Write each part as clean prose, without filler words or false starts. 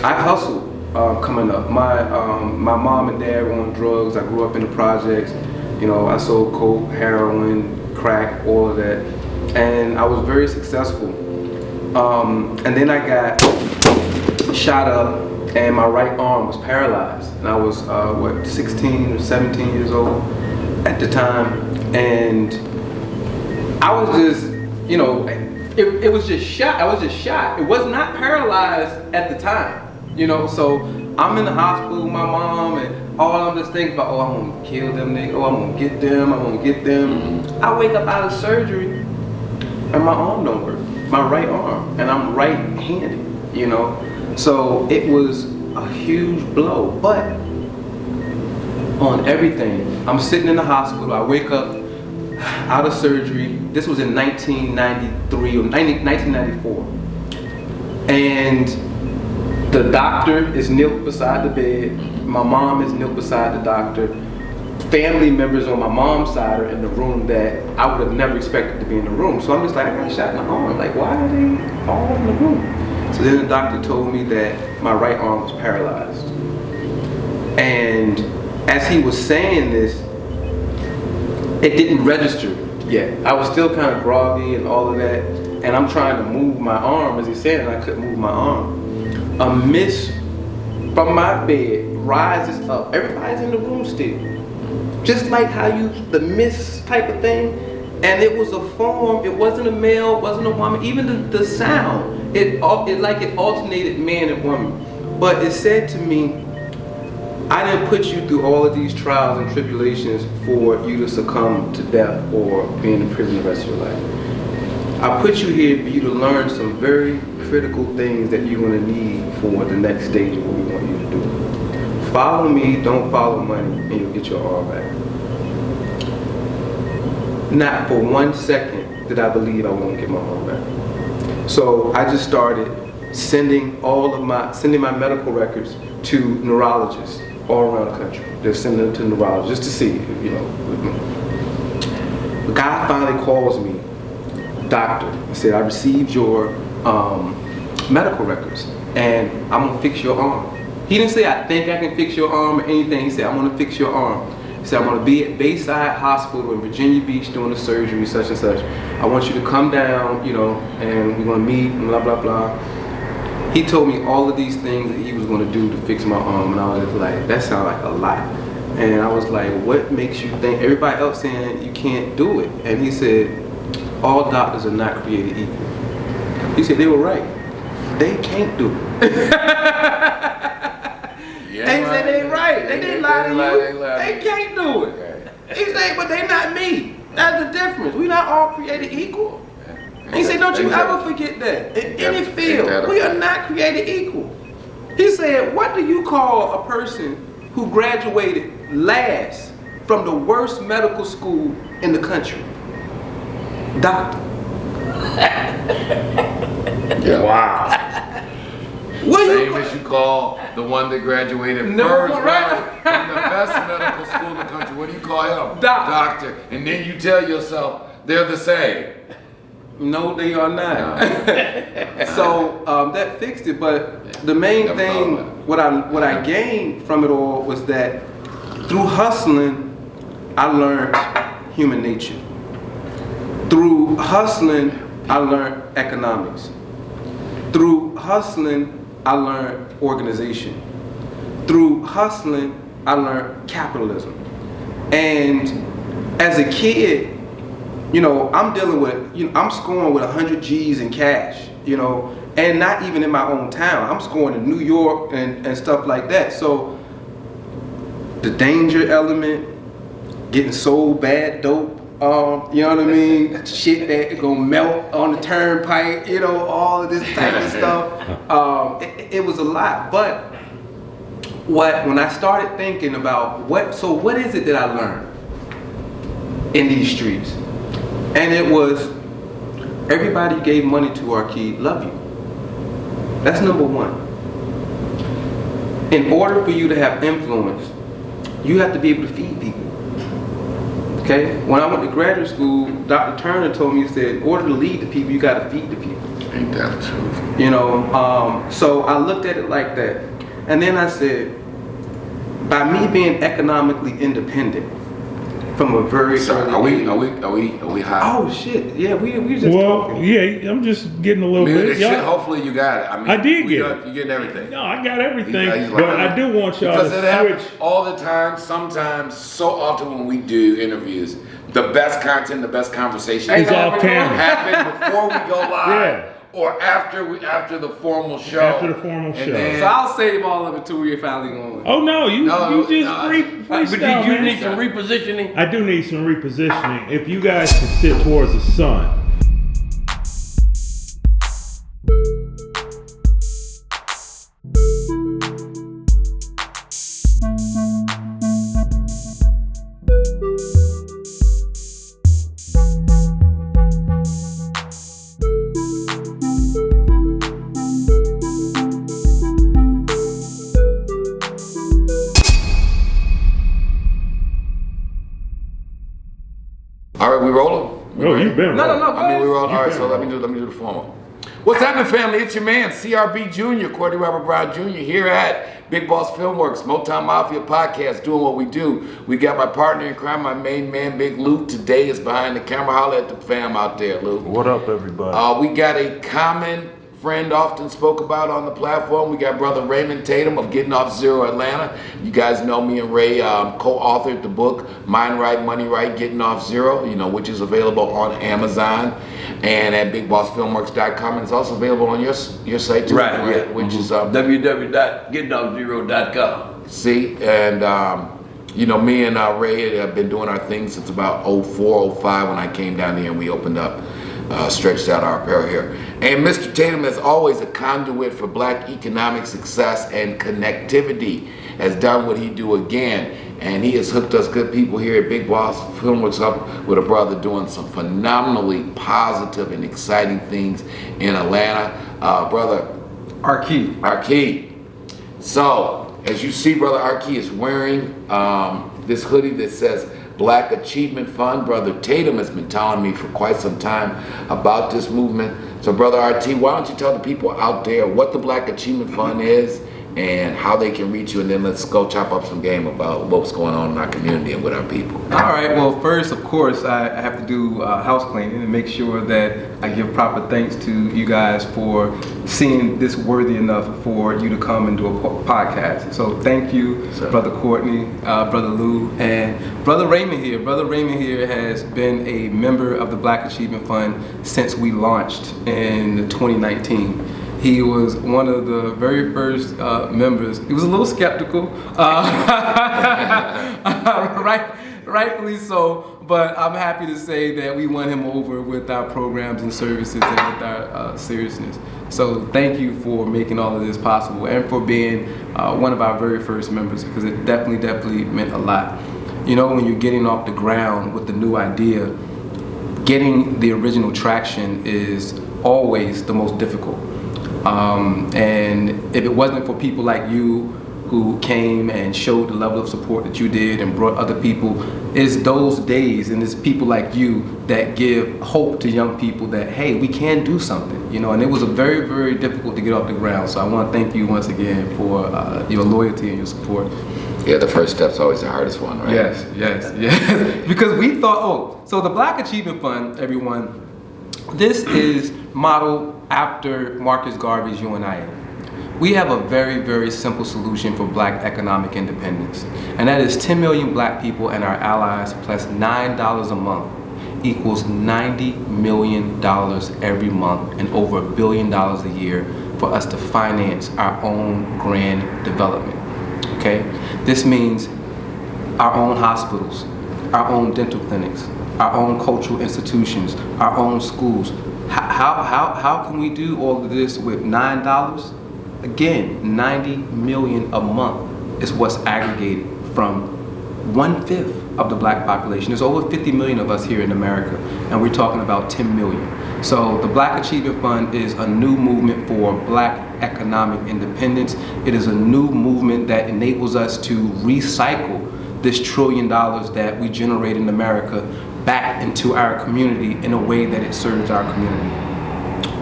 I hustled coming up. My mom and dad were on drugs. I grew up in the projects. You know, I sold coke, heroin, crack, all of that, and I was very successful. And then I got shot up, and my right arm was paralyzed. And I was 16 or 17 years old at the time, and I was just, you know, it was just shot. I was just shot. It was not paralyzed at the time, you know. So I'm in the hospital with my mom, and all I'm just thinking about, oh, I'm gonna kill them niggas. Oh, I'm gonna get them. I'm gonna get them. I wake up out of surgery, and my arm don't work. My right arm, and I'm right-handed, you know. So it was a huge blow, but on everything, I'm sitting in the hospital. I wake up out of surgery. This was in 1993 or 1994. And the doctor is knelt beside the bed. My mom is knelt beside the doctor. Family members on my mom's side are in the room that I would have never expected to be in the room. So I'm just like, I got shot in the arm. Like, why are they all in the room? So then the doctor told me that my right arm was paralyzed. And as he was saying this, it didn't register yet. I was still kind of groggy and all of that, and I'm trying to move my arm, as he said, and I couldn't move my arm. A mist from my bed rises up. Everybody's in the room still. Just like how the mist type of thing, and it was a form, it wasn't a male, it wasn't a woman, even the sound, it alternated man and woman. But it said to me, I didn't put you through all of these trials and tribulations for you to succumb to death or be in prison the rest of your life. I put you here for you to learn some very critical things that you're going to need for the next stage of what we want you to do. Follow me, don't follow money, and you'll get your arm back. Not for 1 second did I believe I won't get my arm back. So I just started sending my medical records to neurologists all around the country. They're sending them to neurologists just to see, you know. The guy finally calls me, doctor. He said, I received your medical records, and I'm gonna fix your arm. He didn't say, I think I can fix your arm or anything. He said, I'm gonna fix your arm. He said, I'm gonna be at Bayside Hospital in Virginia Beach doing the surgery, such and such. I want you to come down, you know, and we're gonna meet, and blah, blah, blah. He told me all of these things that he was going to do to fix my arm, and I was just like, that sounds like a lot. And I was like, what makes you think, everybody else saying you can't do it? And he said, all doctors are not created equal. He said, they were right. They can't do it. Yeah, they said they right. They didn't lie to you. They can't do it. He said, but they not me. That's the difference. We not all created equal. And he said, don't you ever forget that. In any field, we are not created equal. He said, what do you call a person who graduated last from the worst medical school in the country? Doctor. Yeah. Wow. Same as you call the one that graduated first from the best medical school in the country. What do you call him? Doctor. And then you tell yourself they're the same. No, they are not. So that fixed it. But the main thing, what I gained from it all was that through hustling, I learned human nature. Through hustling, I learned economics. Through hustling, I learned organization. Through hustling, I learned capitalism. And as a kid, you know, I'm dealing with, I'm scoring with 100 G's in cash, you know, and not even in my own town. I'm scoring in New York and stuff like that. So the danger element, getting sold bad dope, you know what I mean? Shit that gonna melt on the turnpike, you know, all of this type of stuff. It was a lot. But when I started thinking about what is it that I learned in these streets? And it was, everybody you gave money to, Arkey, love you. That's number one. In order for you to have influence, you have to be able to feed people. Okay? When I went to graduate school, Dr. Turner told me, he said, in order to lead the people, you got to feed the people. Ain't that the truth? You know, so I looked at it like that. And then I said, by me being economically independent from a very early age. Are we high? Oh shit! Yeah, we just talking. Yeah, I'm just getting a little bit. Hopefully you got it. I mean, I did get it. You getting everything. No, I got everything. He's But like, I do want y'all because to it happens switch. all the time. Sometimes, so often when we do interviews, the best content, the best conversation It's off camera. happen before we go live. Yeah. Or after the formal show. After the formal show. So I'll save all of it till we're finally going. Oh no, you just freestyle, But did you man. need some repositioning? I do need some repositioning. If you guys can sit towards the sun. All right, we rolling? No, you've been No, rolling. go I mean, we roll. All right, been so let me do the formal. What's happening, family? It's your man, CRB Jr., Courtney Robert Brown Jr. here at Big Boss Filmworks, Motown Mafia Podcast, doing what we do. We got my partner in crime, my main man, Big Luke. Today is behind the camera. Holla at the fam out there, Luke. What up, everybody? We got a common friend often spoke about on the platform. We got brother Raymond Tatum of Getting Off Zero Atlanta. You guys know me and Ray co-authored the book Mind Right, Money Right, Getting Off Zero, which is available on Amazon and at BigBossFilmworks.com, and it's also available on your site too, Right. which is www.gettingoffzero.com. See, and me and Ray have been doing our thing since about 04, 05 when I came down here and we opened up, stretched out our apparel here. And Mr. Tatum, as always, a conduit for black economic success and connectivity, has done what he do again. And he has hooked us good people here at Big Boss Filmworks up with a brother doing some phenomenally positive and exciting things in Atlanta. Brother Arkey. So, as you see, Brother Arkey is wearing this hoodie that says Black Achievement Fund. Brother Tatum has been telling me for quite some time about this movement. So, Brother RT, why don't you tell the people out there what the Black Achievement Fund is and how they can reach you, and then let's go chop up some game about what's going on in our community and with our people. All right, well, first, of course, I have to do house cleaning and make sure that I give proper thanks to you guys for seeing this worthy enough for you to come and do a podcast. So thank you, Brother Courtney, Brother Lou, and Brother Raymond here. Brother Raymond here has been a member of the Black Achievement Fund since we launched in 2019. He was one of the very first members. He was a little skeptical, rightfully so, but I'm happy to say that we won him over with our programs and services and with our seriousness. So thank you for making all of this possible and for being one of our very first members, because it definitely meant a lot. When you're getting off the ground with the new idea, getting the original traction is always the most difficult. And if it wasn't for people like you who came and showed the level of support that you did and brought other people, it's those days and it's people like you that give hope to young people that, hey, we can do something, and it was very, very difficult to get off the ground. So I want to thank you once again for your loyalty and your support. Yeah, the first step's always the hardest one, right? Yes. Because we thought, so the Black Achievement Fund, everyone, this is modeled after Marcus Garvey's UNIA. We have a very, very simple solution for black economic independence, and that is 10 million black people and our allies plus $9 a month equals $90 million every month and over $1 billion a year for us to finance our own grand development, okay? This means our own hospitals, our own dental clinics, our own cultural institutions, our own schools. How can we do all of this with $9? Again, 90 million a month is what's aggregated from 1/5 of the black population. There's over 50 million of us here in America, and we're talking about 10 million. So the Black Achievement Fund is a new movement for black economic independence. It is a new movement that enables us to recycle this $1 trillion that we generate in America back into our community in a way that it serves our community.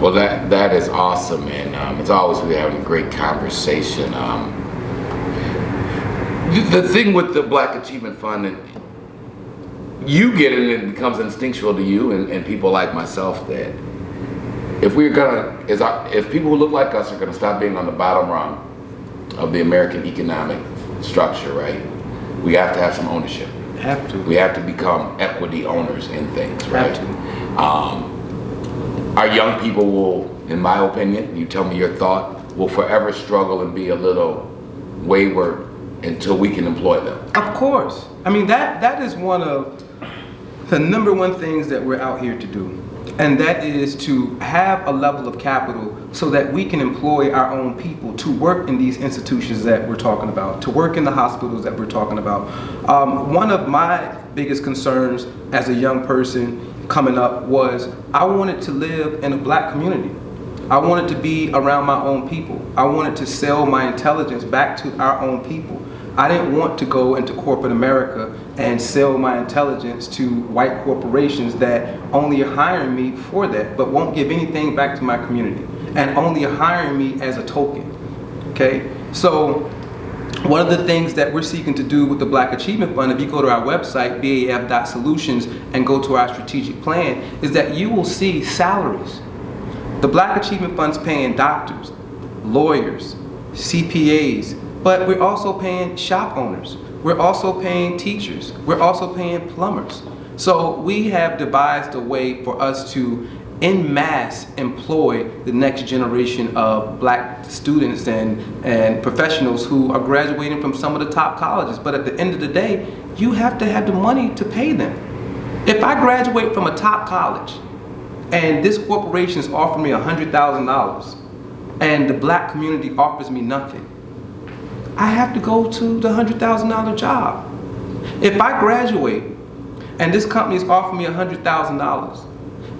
Well, that is awesome, and it's always we're having a great conversation. The thing with the Black Achievement Fund, and you get it, and it becomes instinctual to you and people like myself that if people who look like us are gonna stop being on the bottom rung of the American economic structure, right? We have to have some ownership. Have to. We have to become equity owners in things, right? Have to. Our young people will, in my opinion, you tell me your thought, will forever struggle and be a little wayward until we can employ them. Of course. I mean, that is one of the number one things that we're out here to do. And that is to have a level of capital so that we can employ our own people to work in these institutions that we're talking about, to work in the hospitals that we're talking about. One of my biggest concerns as a young person coming up was I wanted to live in a Black community. I wanted to be around my own people. I wanted to sell my intelligence back to our own people. I didn't want to go into corporate America and sell my intelligence to white corporations that only are hiring me for that, but won't give anything back to my community, and only are hiring me as a token, okay? So one of the things that we're seeking to do with the Black Achievement Fund, if you go to our website, baf.solutions, and go to our strategic plan, is that you will see salaries. The Black Achievement Fund's paying doctors, lawyers, CPAs, but we're also paying shop owners. We're also paying teachers. We're also paying plumbers. So we have devised a way for us to en masse employ the next generation of Black students and professionals who are graduating from some of the top colleges. But at the end of the day, you have to have the money to pay them. If I graduate from a top college and this corporation is offering me $100,000 and the Black community offers me nothing, I have to go to the $100,000 job. If I graduate and this company is offering me $100,000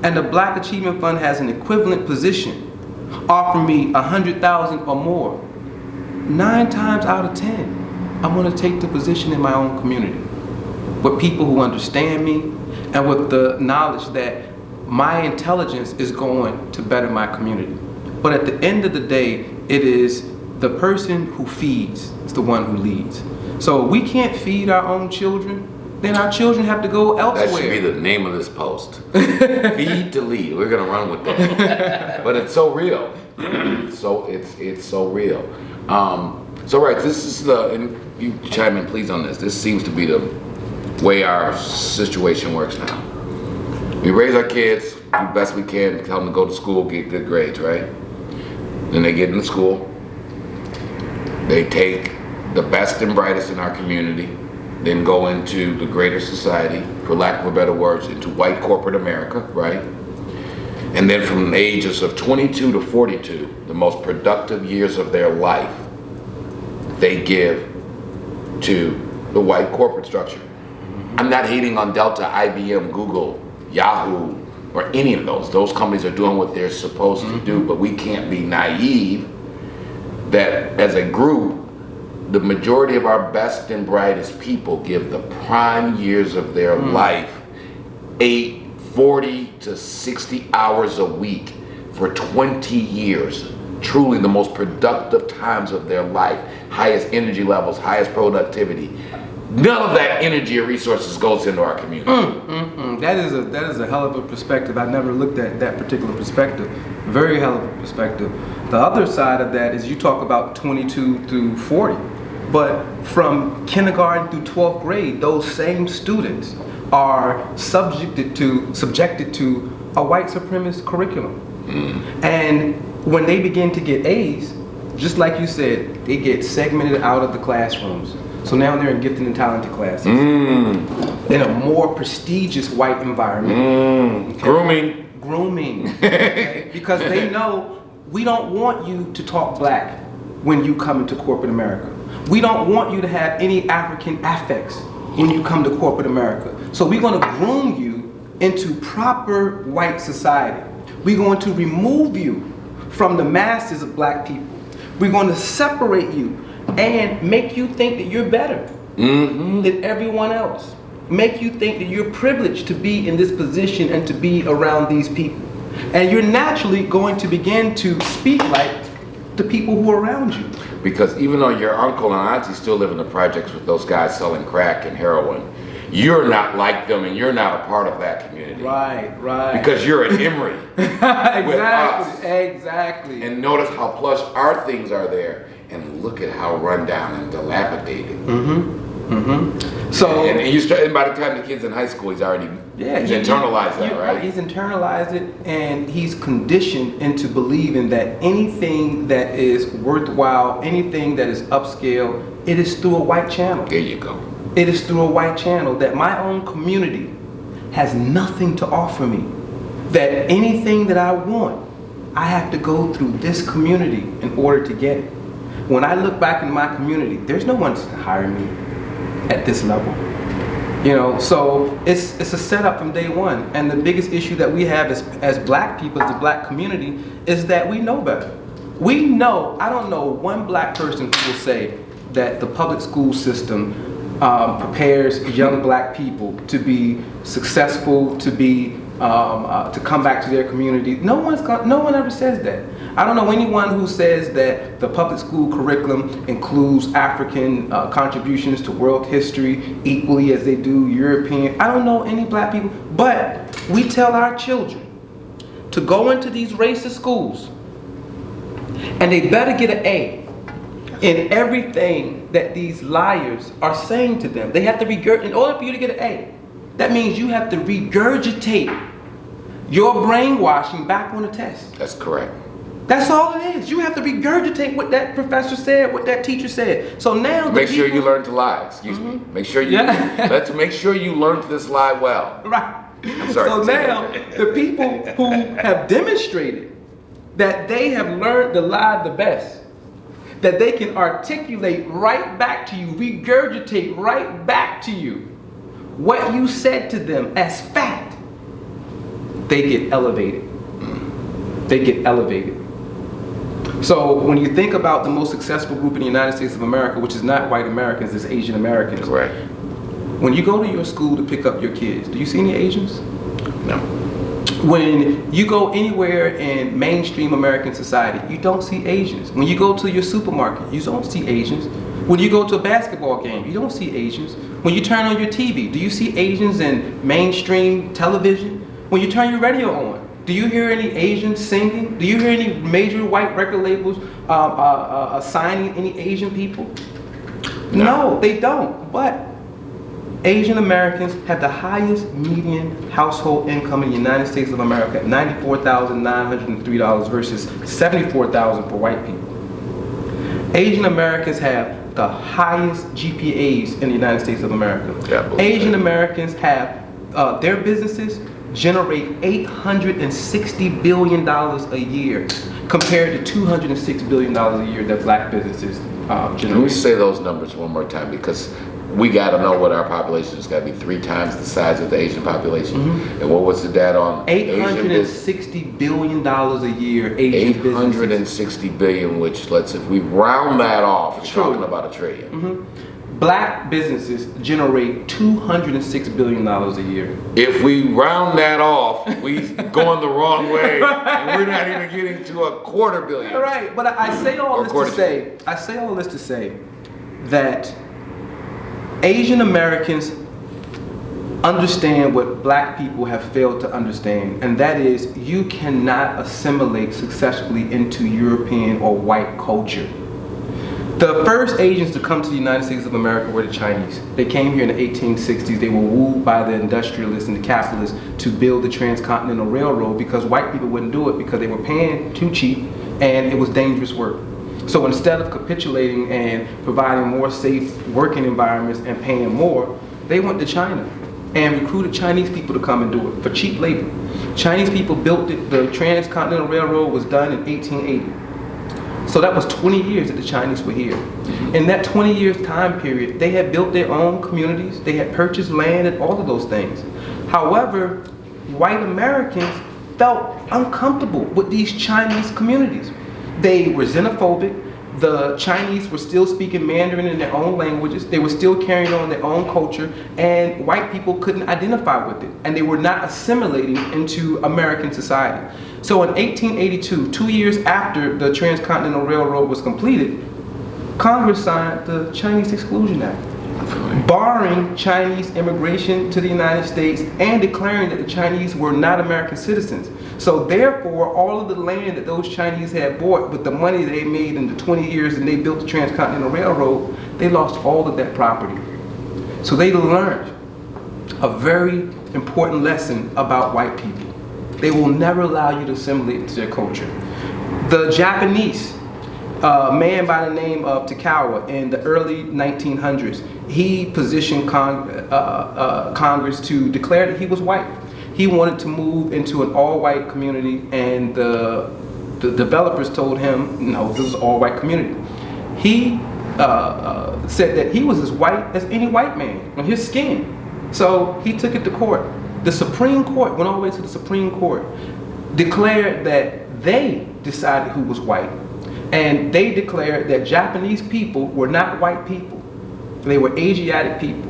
and the Black Achievement Fund has an equivalent position offering me $100,000 or more, 9 times out of 10, I'm going to take the position in my own community with people who understand me and with the knowledge that my intelligence is going to better my community. But at the end of the day, it is the person who feeds is the one who leads. So we can't feed our own children, then our children have to go elsewhere. That should be the name of this post. Feed to lead. We're gonna run with that. But it's so real. So it's so real. So right, this is and you chime in please on this. This seems to be the way our situation works now. We raise our kids, do the best we can, tell them to go to school, get good grades, right? Then they get into school. They take the best and brightest in our community, then go into the greater society, for lack of a better words, into white corporate America, right? And then from the ages of 22 to 42, the most productive years of their life, they give to the white corporate structure. I'm not hating on Delta, IBM, Google, Yahoo, or any of those. Those companies are doing what they're supposed to do, but we can't be naive that as a group, the majority of our best and brightest people give the prime years of their life 40 to 60 hours a week for 20 years. Truly the most productive times of their life, highest energy levels, highest productivity. None of that energy or resources goes into our community. That is a hell of a perspective. I never looked at that particular perspective. Very hell of a perspective. The other side of that is you talk about 22 through 40, but from kindergarten through 12th grade, those same students are subjected to a white supremacist curriculum. And when they begin to get A's, just like you said, they get segmented out of the classrooms. So now they're in gifted and talented classes in a more prestigious white environment. Okay? Grooming. Okay? Because they know we don't want you to talk Black when you come into corporate America. We don't want you to have any African affects when you come to corporate America. So we're going to groom you into proper white society. We're going to remove you from the masses of Black people. We're going to separate you and make you think that you're better than everyone else. Make you think that you're privileged to be in this position and to be around these people. And you're naturally going to begin to speak like the people who are around you. Because even though your uncle and auntie still live in the projects with those guys selling crack and heroin, you're not like them and you're not a part of that community. Right. Because you're an Emory. Exactly. And notice how plush our things are there, and look at how run down and dilapidated. So and by the time the kid's in high school, he's already internalized that, right? He's internalized it, and he's conditioned into believing that anything that is worthwhile, anything that is upscale, it is through a white channel. There you go. It is through a white channel, that my own community has nothing to offer me. That anything that I want, I have to go through this community in order to get it. When I look back in my community, there's no one to hire me at this level. So it's a setup from day one. And the biggest issue that we have as black people, as the black community, is that we know better. We know, I don't know one black person who will say that the public school system prepares young black people to be successful, to come back to their community. No one ever says that. I don't know anyone who says that the public school curriculum includes African contributions to world history equally as they do European. I don't know any black people, but we tell our children to go into these racist schools and they better get an A in everything that these liars are saying to them. They have to regurgitate. In order for you to get an A, that means you have to regurgitate your brainwashing back on the test. That's correct. That's all it is. You have to regurgitate what that professor said, what that teacher said. So now make sure you learn to lie. Excuse me. Make sure you let's make sure you learn this lie well. Right. I'm sorry. So now the people who have demonstrated that they have learned the lie the best, that they can articulate right back to you, regurgitate right back to you what you said to them as fact, they get elevated. They get elevated. So when you think about the most successful group in the United States of America, which is not white Americans, it's Asian Americans. Correct. When you go to your school to pick up your kids, do you see any Asians? No. When you go anywhere in mainstream American society, you don't see Asians. When you go to your supermarket, you don't see Asians. When you go to a basketball game, you don't see Asians. When you turn on your TV, do you see Asians in mainstream television? When you turn your radio on, do you hear any Asians singing? Do you hear any major white record labels signing any Asian people? No, they don't. But Asian Americans have the highest median household income in the United States of America, at $94,903 versus $74,000 for white people. Asian Americans have the highest GPAs in the United States of America. Asian Americans have their businesses generate $860 billion a year compared to $206 billion a year that black businesses generate. Let me say those numbers one more time, because we got to know what our population is. Got to be 3 times the size of the Asian population. And what was the data on $860 billion a year. Asian $860 billion, which if we round that off, we're talking about $1 trillion. Black businesses generate $206 billion a year. If we round that off, we've gone the wrong way, and we're not even getting to $250 million. All right, but I say all this to say that Asian Americans understand what black people have failed to understand, and that is you cannot assimilate successfully into European or white culture. The first Asians to come to the United States of America were the Chinese. They came here in the 1860s. They were wooed by the industrialists and the capitalists to build the transcontinental railroad because white people wouldn't do it because they were paying too cheap and it was dangerous work. So instead of capitulating and providing more safe working environments and paying more, they went to China and recruited Chinese people to come and do it for cheap labor. Chinese people built it. The transcontinental railroad was done in 1880. So that was 20 years that the Chinese were here. In that 20 years time period, they had built their own communities, they had purchased land and all of those things. However, white Americans felt uncomfortable with these Chinese communities. They were xenophobic, the Chinese were still speaking Mandarin in their own languages. They were still carrying on their own culture, and white people couldn't identify with it, and they were not assimilating into American society. So in 1882, 2 years after the Transcontinental Railroad was completed, Congress signed the Chinese Exclusion Act, barring Chinese immigration to the United States and declaring that the Chinese were not American citizens. So therefore, all of the land that those Chinese had bought with the money they made in the 20 years and they built the Transcontinental Railroad, they lost all of that property. So they learned a very important lesson about white people. They will never allow you to assimilate into their culture. The Japanese, a man by the name of Takawa in the early 1900s, he positioned Congress to declare that he was white. He wanted to move into an all-white community, and the developers told him, no, this is an all-white community. He said that he was as white as any white man on his skin. So he took it to court. The Supreme Court, went all the way to the Supreme Court, declared that they decided who was white. And they declared that Japanese people were not white people. They were Asiatic people.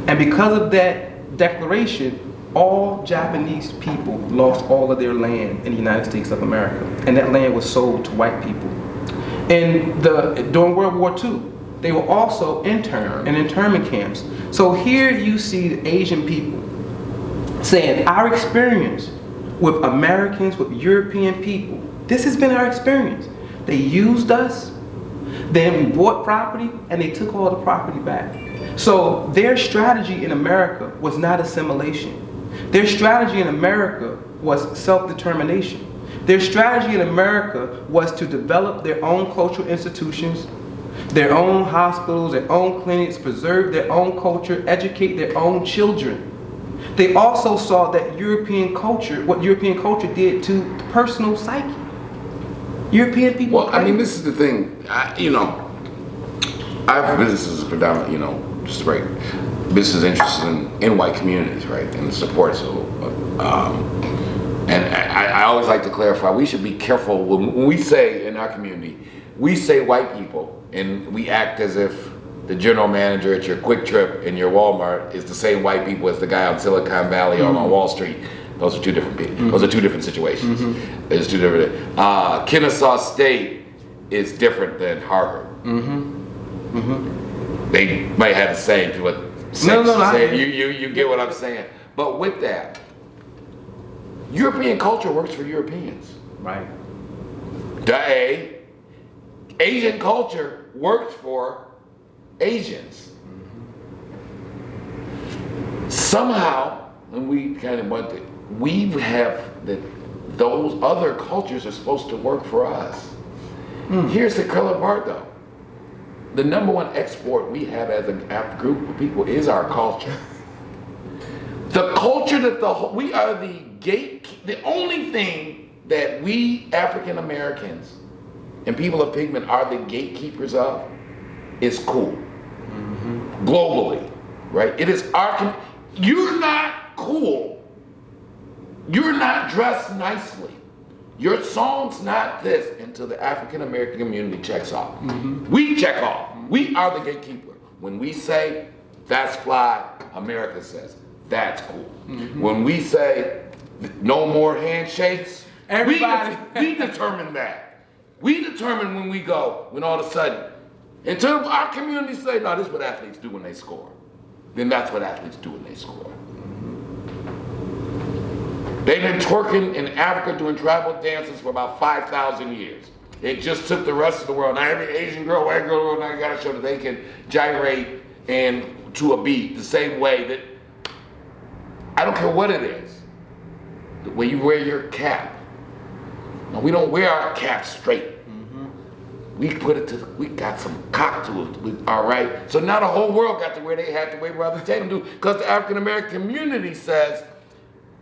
And because of that declaration, all Japanese people lost all of their land in the United States of America. And that land was sold to white people. And during World War II, they were also interned in internment camps. So here you see the Asian people saying, our experience with Americans, with European people, this has been our experience. They used us, then we bought property, and they took all the property back. So their strategy in America was not assimilation. Their strategy in America was self-determination. Their strategy in America was to develop their own cultural institutions, their own hospitals, their own clinics, preserve their own culture, educate their own children. They also saw that European culture, what European culture did to the personal psyche. European people. Well, I mean, this is the thing. I have businesses predominantly, just right. Business interested in white communities, right, and support. So, and I always like to clarify. We should be careful when we say in our community, we say white people, and we act as if the general manager at your Quick Trip in your Walmart is the same white people as the guy on Silicon Valley or on Wall Street. Those are two different people. Those are two different situations. There's two different. Kennesaw State is different than Harvard. They might have the same to what. You get what I'm saying. But with that, European culture works for Europeans. Right. Asian culture works for Asians. Somehow, when we kind of want to, we have that those other cultures are supposed to work for us. Here's the color part though. The number one export we have as a group of people is our culture. The culture that we are the only thing that we African Americans and people of pigment are the gatekeepers of is cool. Globally, right? It is our, you're not cool. You're not dressed nicely. Your song's not this until the African American community checks off. We check off. We are the gatekeeper. When we say that's fly, America says that's cool. When we say no more handshakes, everybody we determine that. We determine when we go, when all of a sudden, until our community say, no, this is what athletes do when they score. Then that's what athletes do when they score. They've been twerking in Africa doing tribal dances for about 5,000 years. It just took the rest of the world. Now every Asian girl, white girl, now gotta show that they can gyrate and to a beat the same way that, I don't care what it is, the way you wear your cap. Now we don't wear our cap straight. We put it we got some cock to it, all right? So now the whole world got to wear they hat the way Brother Tatum do, because the African American community says,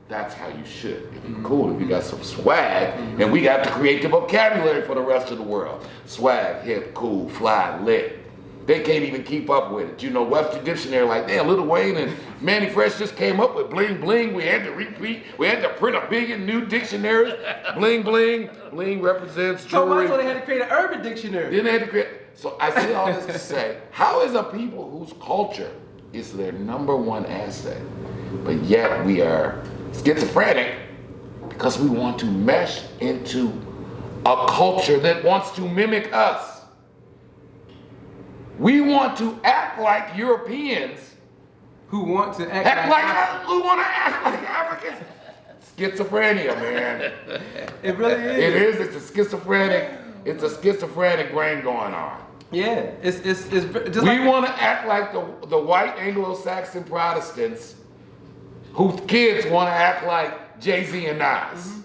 that's how you should. If you're cool, if you got some swag, and we got to create the vocabulary for the rest of the world. Swag, hip, cool, fly, lit. they can't even keep up with it. You know, Webster Dictionary, like, damn, Lil Wayne and Manny Fresh just came up with bling bling. We had to repeat, we had to print a big and new dictionary. Bling bling, bling represents jewelry. So they had to create an urban dictionary. Then they had to create, so I say all this to say, how is a people whose culture is their #1 asset, but yet we are schizophrenic because we want to mesh into a culture that wants to mimic us? We want to act like Europeans who want to who want to act like Africans. Schizophrenia, man. It really is. It is. It's a schizophrenic brain going on. Yeah, it's just We want to act like the white Anglo-Saxon Protestants whose kids want to act like Jay-Z and Nas.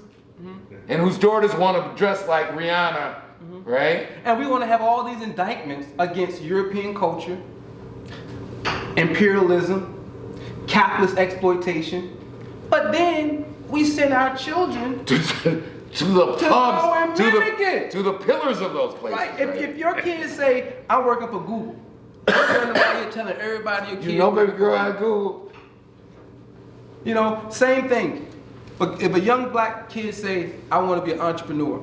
And whose daughters want to dress like Rihanna, right? And we want to have all these indictments against European culture, imperialism, capitalist exploitation, but then we send our children to the pubs, to the pillars of those places. Right. If your kids say, I'm working for Google, you're telling everybody your kids. You know, baby girl, I Google. You know, same thing. But if a young black kid say, I want to be an entrepreneur,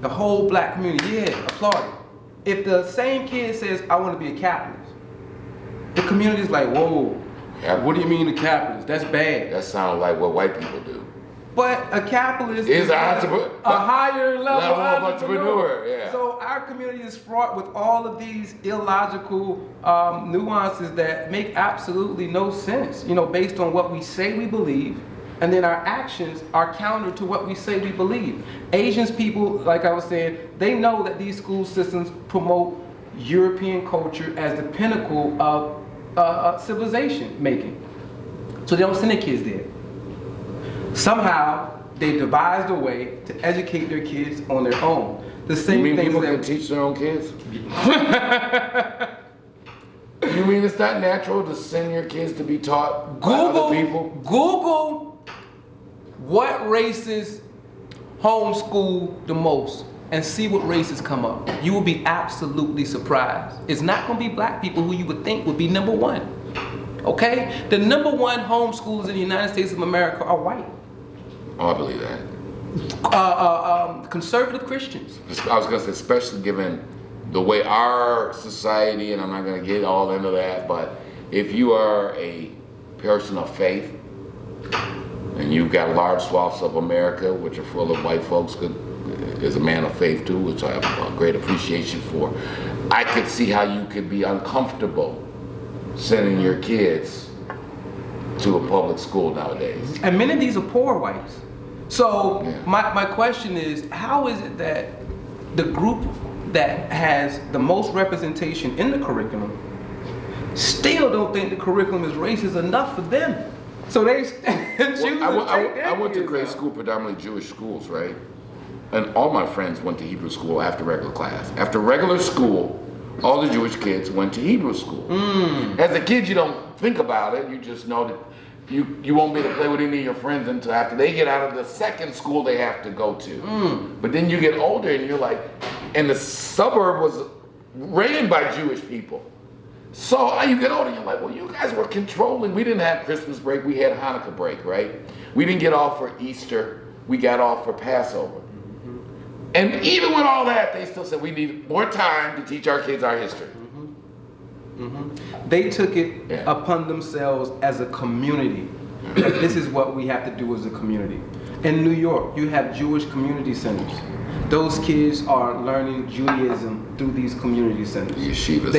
the whole black community, yeah, applaud it. If the same kid says, I want to be a capitalist, the community's like, whoa, what do you mean a capitalist? That's bad. That sounds like what white people do. But a capitalist is a higher level of entrepreneur. Yeah. So our community is fraught with all of these illogical nuances that make absolutely no sense, you know, based on what we say we believe, and then our actions are counter to what we say we believe. Asians people, like I was saying, they know that these school systems promote European culture as the pinnacle of civilization making. So they don't send their kids there. Somehow, they devised a way to educate their kids on their own. The same you mean things people that can teach their own kids? You mean it's not natural to send your kids to be taught by other people? Google what races homeschool the most and see what races come up. You will be absolutely surprised. It's not going to be black people who you would think would be #1. Okay? The #1 homeschoolers in the United States of America are white. Oh, I believe that. Conservative Christians. I was going to say, especially given the way our society, and I'm not going to get all into that, but if you are a person of faith, and you've got large swaths of America, which are full of white folks, is a man of faith too, which I have a great appreciation for, I could see how you could be uncomfortable sending your kids to a public school nowadays. And many of these are poor whites. So my question is, how is it that the group that has the most representation in the curriculum still don't think the curriculum is racist enough for them? So they choose I went to grade school, predominantly Jewish schools, right? And all my friends went to Hebrew school after regular class. After regular school, all the Jewish kids went to Hebrew school. As a kid, you don't think about it. You just know that you won't be able to play with any of your friends until after they get out of the second school they have to go to. But then you get older and you're like, and the suburb was ran by Jewish people. So you get older, you're like, well, you guys were controlling. We didn't have Christmas break, we had Hanukkah break, right? We didn't get off for Easter, we got off for Passover. And even with all that, they still said we need more time to teach our kids our history. They took it upon themselves as a community. That this is what we have to do as a community. In New York, you have Jewish community centers. Those kids are learning Judaism through these community centers. Yeshivas.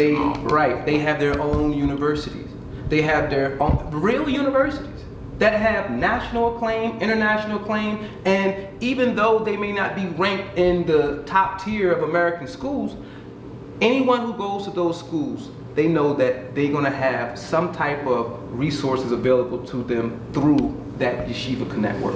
They have their own universities. They have their own real universities that have national acclaim, international acclaim, and even though they may not be ranked in the top tier of American schools, anyone who goes to those schools, they know that they're going to have some type of resources available to them through that Yeshiva network.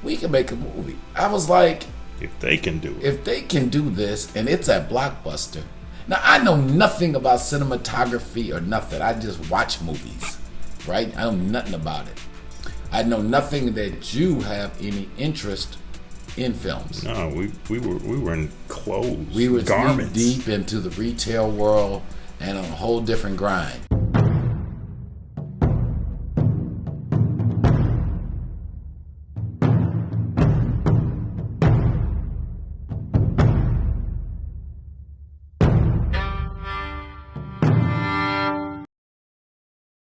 We can make a movie. I was like, If they can do it. If they can do this, and it's at Blockbuster. Now, I know nothing about cinematography or nothing. I just watch movies, right? I know nothing about it. I know nothing that you have any interest in films. No, we were in clothes, We were garments. deep into the retail world and on a whole different grind.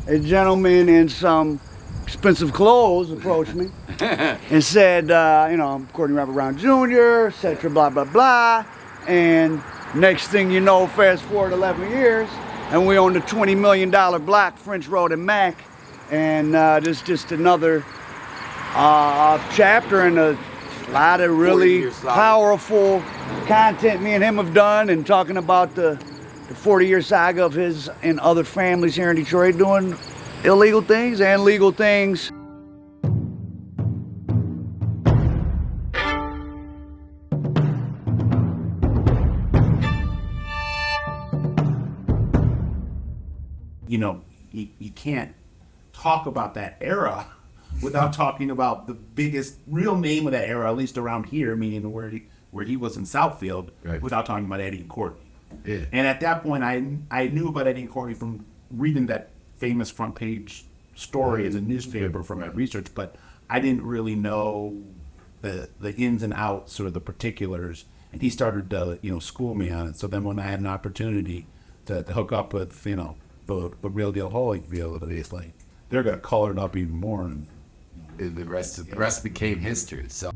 A gentleman in some expensive clothes approached me and said, I'm Courtney Rapper Brown Jr., etc., blah, blah, blah. And next thing you know, fast forward 11 years, and we own the $20 million block, French Road and Mac. And this is just another chapter in a lot of really powerful content me and him have done, and talking about the 40-year saga of his and other families here in Detroit doing illegal things and legal things. You can't talk about that era without talking about the biggest real name of that era, at least around here, meaning where he was in Southfield, right, without talking about Eddie and Courtney. Yeah. And at that point, I knew about Eddie and Courtney from reading that famous front page story in the newspaper from my research, but I didn't really know the ins and outs or the particulars. And he started to school me on it. So then when I had an opportunity to hook up with the real deal Holyfield, it's like they're gonna color it up even more. And the rest became history. So.